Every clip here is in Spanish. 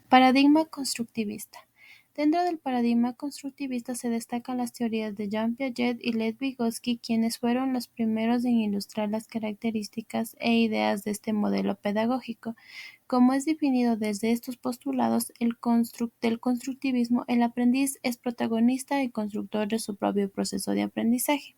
Paradigma constructivista. Dentro del paradigma constructivista se destacan las teorías de Jean Piaget y Lev Vygotsky, quienes fueron los primeros en ilustrar las características e ideas de este modelo pedagógico. Como es definido desde estos postulados del constructivismo, el aprendiz es protagonista y constructor de su propio proceso de aprendizaje.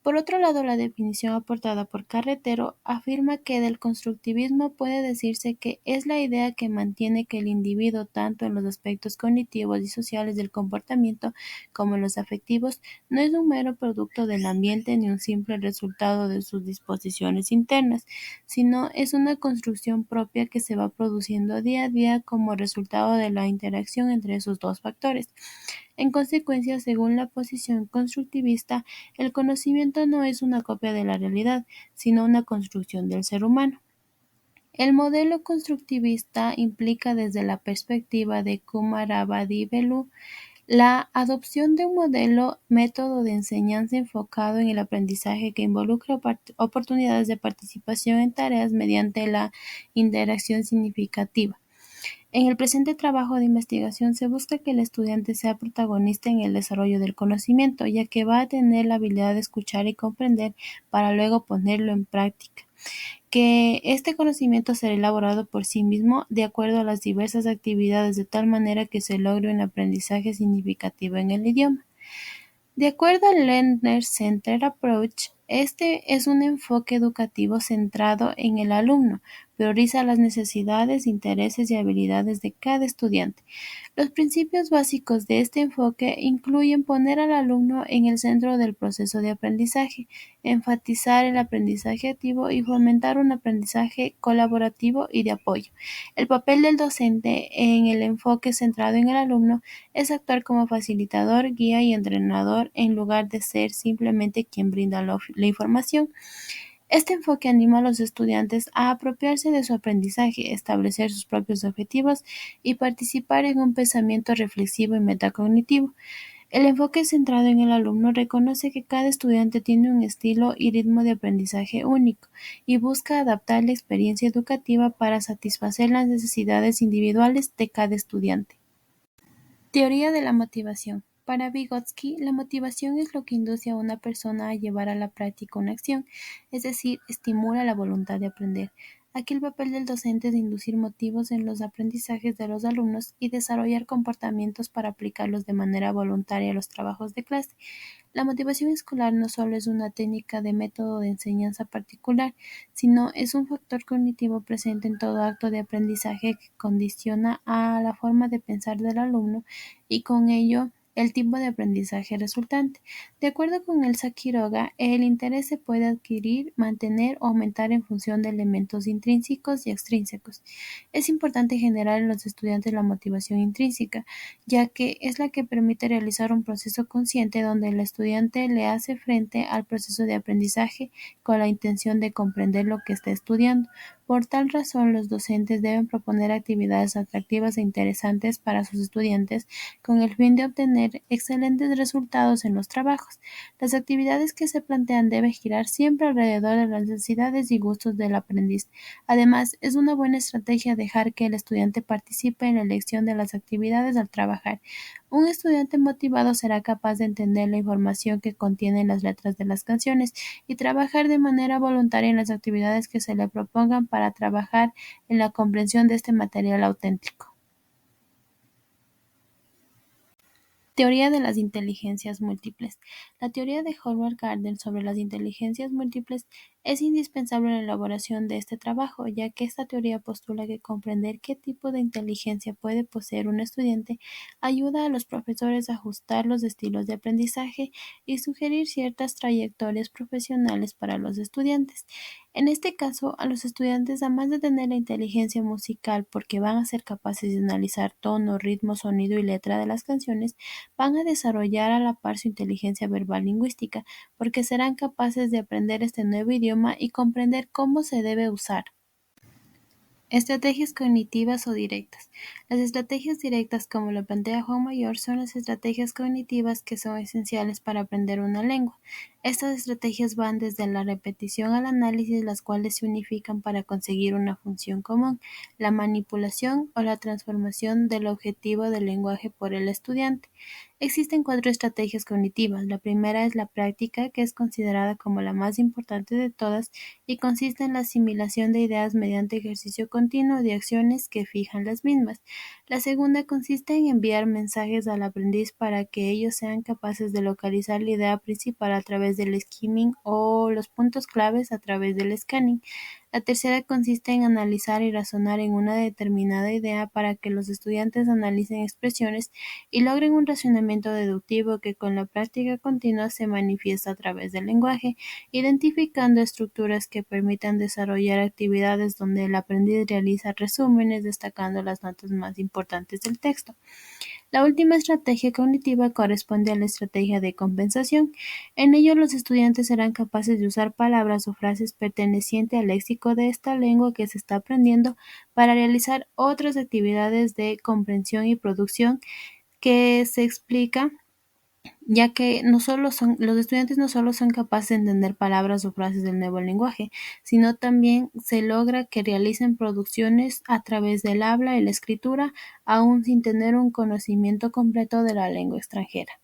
Por otro lado, la definición aportada por Carretero afirma que del constructivismo puede decirse que es la idea que mantiene que el individuo, tanto en los aspectos cognitivos y sociales del comportamiento como en los afectivos, no es un mero producto del ambiente ni un simple resultado de sus disposiciones internas, sino es una construcción propia que se va produciendo día a día como resultado de la interacción entre esos dos factores. En consecuencia, según la posición constructivista, el conocimiento no es una copia de la realidad, sino una construcción del ser humano. El modelo constructivista implica desde la perspectiva de Kumarabadi-Bellur la adopción de un método de enseñanza enfocado en el aprendizaje que involucra oportunidades de participación en tareas mediante la interacción significativa. En el presente trabajo de investigación se busca que el estudiante sea protagonista en el desarrollo del conocimiento, ya que va a tener la habilidad de escuchar y comprender para luego ponerlo en práctica. Que este conocimiento será elaborado por sí mismo de acuerdo a las diversas actividades de tal manera que se logre un aprendizaje significativo en el idioma. De acuerdo al Learner-Centered Approach, este es un enfoque educativo centrado en el alumno, prioriza las necesidades, intereses y habilidades de cada estudiante. Los principios básicos de este enfoque incluyen poner al alumno en el centro del proceso de aprendizaje, enfatizar el aprendizaje activo y fomentar un aprendizaje colaborativo y de apoyo. El papel del docente en el enfoque centrado en el alumno es actuar como facilitador, guía y entrenador en lugar de ser simplemente quien brinda la información. Este enfoque anima a los estudiantes a apropiarse de su aprendizaje, establecer sus propios objetivos y participar en un pensamiento reflexivo y metacognitivo. El enfoque centrado en el alumno reconoce que cada estudiante tiene un estilo y ritmo de aprendizaje único y busca adaptar la experiencia educativa para satisfacer las necesidades individuales de cada estudiante. Teoría de la motivación. Para Vygotsky, la motivación es lo que induce a una persona a llevar a la práctica una acción, es decir, estimula la voluntad de aprender. Aquí el papel del docente es de inducir motivos en los aprendizajes de los alumnos y desarrollar comportamientos para aplicarlos de manera voluntaria a los trabajos de clase. La motivación escolar no solo es una técnica de método de enseñanza particular, sino es un factor cognitivo presente en todo acto de aprendizaje que condiciona a la forma de pensar del alumno y con ello el tipo de aprendizaje resultante. De acuerdo con Elsa Quiroga, el interés se puede adquirir, mantener o aumentar en función de elementos intrínsecos y extrínsecos. Es importante generar en los estudiantes la motivación intrínseca, ya que es la que permite realizar un proceso consciente donde el estudiante le hace frente al proceso de aprendizaje con la intención de comprender lo que está estudiando. Por tal razón, los docentes deben proponer actividades atractivas e interesantes para sus estudiantes con el fin de obtener excelentes resultados en los trabajos. Las actividades que se plantean deben girar siempre alrededor de las necesidades y gustos del aprendiz. Además, es una buena estrategia dejar que el estudiante participe en la elección de las actividades al trabajar. Un estudiante motivado será capaz de entender la información que contienen las letras de las canciones y trabajar de manera voluntaria en las actividades que se le propongan para trabajar en la comprensión de este material auténtico. Teoría de las inteligencias múltiples. La teoría de Howard Gardner sobre las inteligencias múltiples es indispensable en la elaboración de este trabajo, ya que esta teoría postula que comprender qué tipo de inteligencia puede poseer un estudiante ayuda a los profesores a ajustar los estilos de aprendizaje y sugerir ciertas trayectorias profesionales para los estudiantes. En este caso, a los estudiantes, además de tener la inteligencia musical porque van a ser capaces de analizar tono, ritmo, sonido y letra de las canciones, van a desarrollar a la par su inteligencia verbal lingüística, porque serán capaces de aprender este nuevo idioma y comprender cómo se debe usar. Estrategias cognitivas o directas. Las estrategias directas, como lo plantea Juan Mayor, son las estrategias cognitivas que son esenciales para aprender una lengua. Estas estrategias van desde la repetición al análisis, las cuales se unifican para conseguir una función común, la manipulación o la transformación del objetivo del lenguaje por el estudiante. Existen cuatro estrategias cognitivas. La primera es la práctica, que es considerada como la más importante de todas y consiste en la asimilación de ideas mediante ejercicio continuo de acciones que fijan las mismas. La segunda consiste en enviar mensajes al aprendiz para que ellos sean capaces de localizar la idea principal a través del skimming o los puntos claves a través del scanning. La tercera consiste en analizar y razonar en una determinada idea para que los estudiantes analicen expresiones y logren un razonamiento deductivo que con la práctica continua se manifiesta a través del lenguaje, identificando estructuras que permitan desarrollar actividades donde el aprendiz realiza resúmenes destacando las notas más importantes del texto. La última estrategia cognitiva corresponde a la estrategia de compensación. En ello, los estudiantes serán capaces de usar palabras o frases pertenecientes al léxico de esta lengua que se está aprendiendo para realizar otras actividades de comprensión y producción que se explica ya que los estudiantes no solo son capaces de entender palabras o frases del nuevo lenguaje, sino también se logra que realicen producciones a través del habla y la escritura, aún sin tener un conocimiento completo de la lengua extranjera.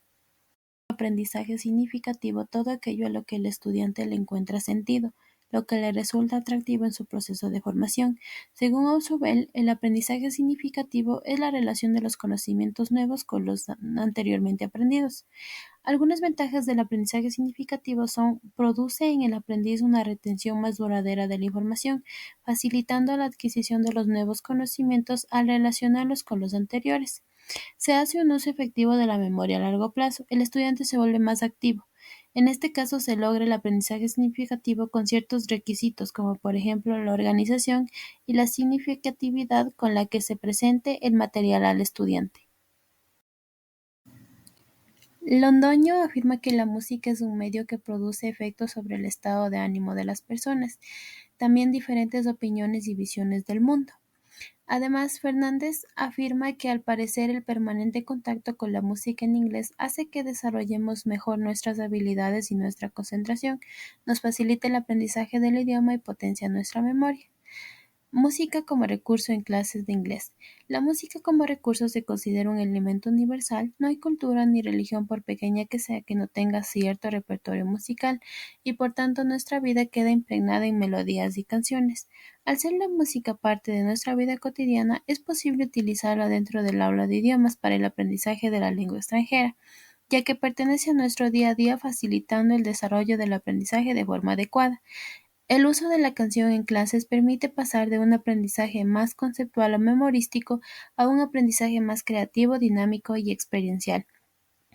Aprendizaje significativo, todo aquello a lo que el estudiante le encuentra sentido, lo que le resulta atractivo en su proceso de formación. Según Ausubel, el aprendizaje significativo es la relación de los conocimientos nuevos con los anteriormente aprendidos. Algunas ventajas del aprendizaje significativo son: produce en el aprendiz una retención más duradera de la información, facilitando la adquisición de los nuevos conocimientos al relacionarlos con los anteriores. Se hace un uso efectivo de la memoria a largo plazo, el estudiante se vuelve más activo. En este caso se logra el aprendizaje significativo con ciertos requisitos, como por ejemplo la organización y la significatividad con la que se presente el material al estudiante. Londoño afirma que la música es un medio que produce efectos sobre el estado de ánimo de las personas, también diferentes opiniones y visiones del mundo. Además, Fernández afirma que al parecer el permanente contacto con la música en inglés hace que desarrollemos mejor nuestras habilidades y nuestra concentración, nos facilita el aprendizaje del idioma y potencia nuestra memoria. Música como recurso en clases de inglés. La música como recurso se considera un elemento universal. No hay cultura ni religión, por pequeña que sea, que no tenga cierto repertorio musical, y por tanto nuestra vida queda impregnada en melodías y canciones. Al ser la música parte de nuestra vida cotidiana, es posible utilizarla dentro del aula de idiomas para el aprendizaje de la lengua extranjera, ya que pertenece a nuestro día a día, facilitando el desarrollo del aprendizaje de forma adecuada. El uso de la canción en clases permite pasar de un aprendizaje más conceptual o memorístico a un aprendizaje más creativo, dinámico y experiencial,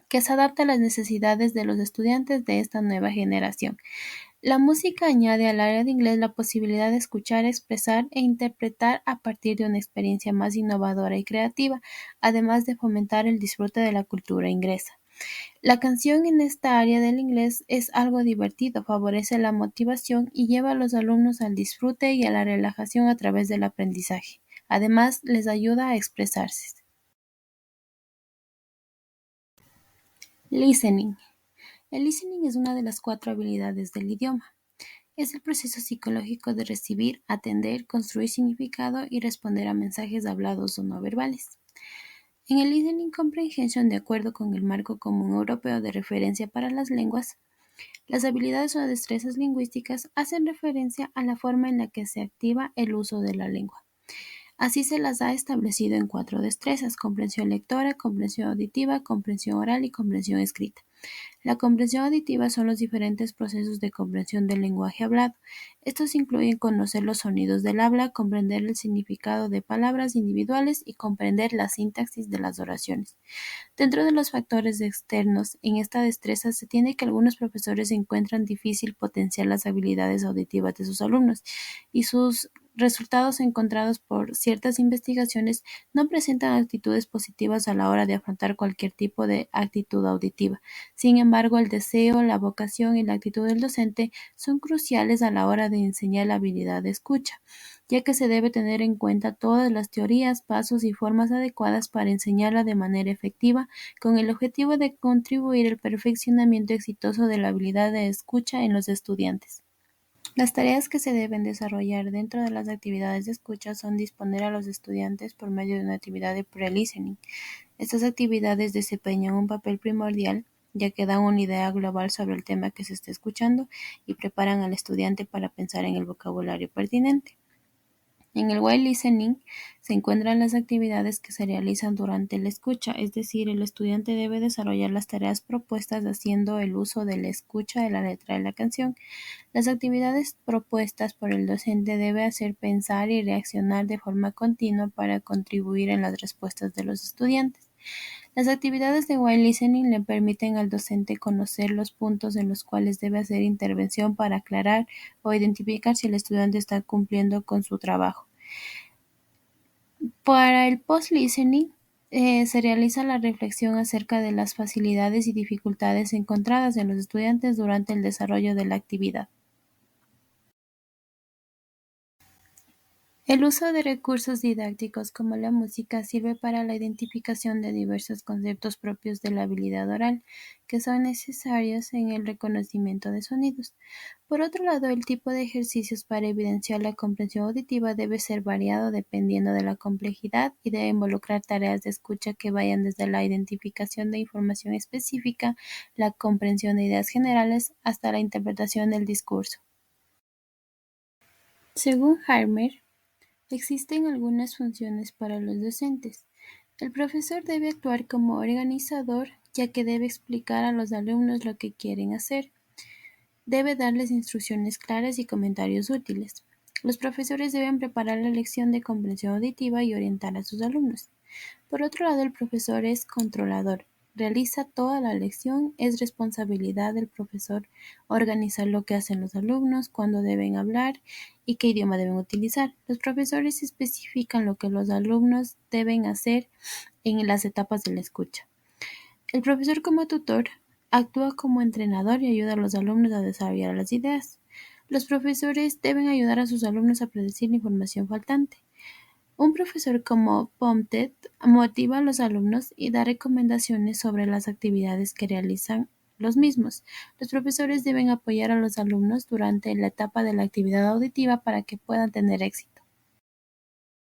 que se adapta a las necesidades de los estudiantes de esta nueva generación. La música añade al área de inglés la posibilidad de escuchar, expresar e interpretar a partir de una experiencia más innovadora y creativa, además de fomentar el disfrute de la cultura inglesa. La canción en esta área del inglés es algo divertido, favorece la motivación y lleva a los alumnos al disfrute y a la relajación a través del aprendizaje. Además, les ayuda a expresarse. Listening. El listening es una de las cuatro habilidades del idioma. Es el proceso psicológico de recibir, atender, construir significado y responder a mensajes hablados o no verbales. En el listening comprehension, de acuerdo con el Marco Común Europeo de Referencia para las Lenguas, las habilidades o destrezas lingüísticas hacen referencia a la forma en la que se activa el uso de la lengua. Así se las ha establecido en cuatro destrezas: comprensión lectora, comprensión auditiva, comprensión oral y comprensión escrita. La comprensión auditiva son los diferentes procesos de comprensión del lenguaje hablado. Estos incluyen conocer los sonidos del habla, comprender el significado de palabras individuales y comprender la sintaxis de las oraciones. Dentro de los factores externos en esta destreza se tiene que algunos profesores encuentran difícil potenciar las habilidades auditivas de sus alumnos y sus resultados encontrados por ciertas investigaciones no presentan actitudes positivas a la hora de afrontar cualquier tipo de actitud auditiva. Sin embargo, el deseo, la vocación y la actitud del docente son cruciales a la hora de enseñar la habilidad de escucha, ya que se debe tener en cuenta todas las teorías, pasos y formas adecuadas para enseñarla de manera efectiva, con el objetivo de contribuir al perfeccionamiento exitoso de la habilidad de escucha en los estudiantes. Las tareas que se deben desarrollar dentro de las actividades de escucha son disponer a los estudiantes por medio de una actividad de pre-listening. Estas actividades desempeñan un papel primordial, ya que dan una idea global sobre el tema que se está escuchando y preparan al estudiante para pensar en el vocabulario pertinente. En el while listening se encuentran las actividades que se realizan durante la escucha, es decir, el estudiante debe desarrollar las tareas propuestas haciendo el uso de la escucha de la letra de la canción. Las actividades propuestas por el docente debe hacer pensar y reaccionar de forma continua para contribuir en las respuestas de los estudiantes. Las actividades de while listening le permiten al docente conocer los puntos en los cuales debe hacer intervención para aclarar o identificar si el estudiante está cumpliendo con su trabajo. Para el post-listening, se realiza la reflexión acerca de las facilidades y dificultades encontradas en los estudiantes durante el desarrollo de la actividad. El uso de recursos didácticos como la música sirve para la identificación de diversos conceptos propios de la habilidad oral, que son necesarios en el reconocimiento de sonidos. Por otro lado, el tipo de ejercicios para evidenciar la comprensión auditiva debe ser variado dependiendo de la complejidad y debe involucrar tareas de escucha que vayan desde la identificación de información específica, la comprensión de ideas generales, hasta la interpretación del discurso. Según Harmer, existen algunas funciones para los docentes. El profesor debe actuar como organizador, ya que debe explicar a los alumnos lo que quieren hacer. Debe darles instrucciones claras y comentarios útiles. Los profesores deben preparar la lección de comprensión auditiva y orientar a sus alumnos. Por otro lado, el profesor es controlador. Realiza toda la lección, es responsabilidad del profesor organizar lo que hacen los alumnos, cuándo deben hablar y qué idioma deben utilizar. Los profesores especifican lo que los alumnos deben hacer en las etapas de la escucha. El profesor como tutor actúa como entrenador y ayuda a los alumnos a desarrollar las ideas. Los profesores deben ayudar a sus alumnos a predecir la información faltante. Un profesor como Pomtet motiva a los alumnos y da recomendaciones sobre las actividades que realizan los mismos. Los profesores deben apoyar a los alumnos durante la etapa de la actividad auditiva para que puedan tener éxito.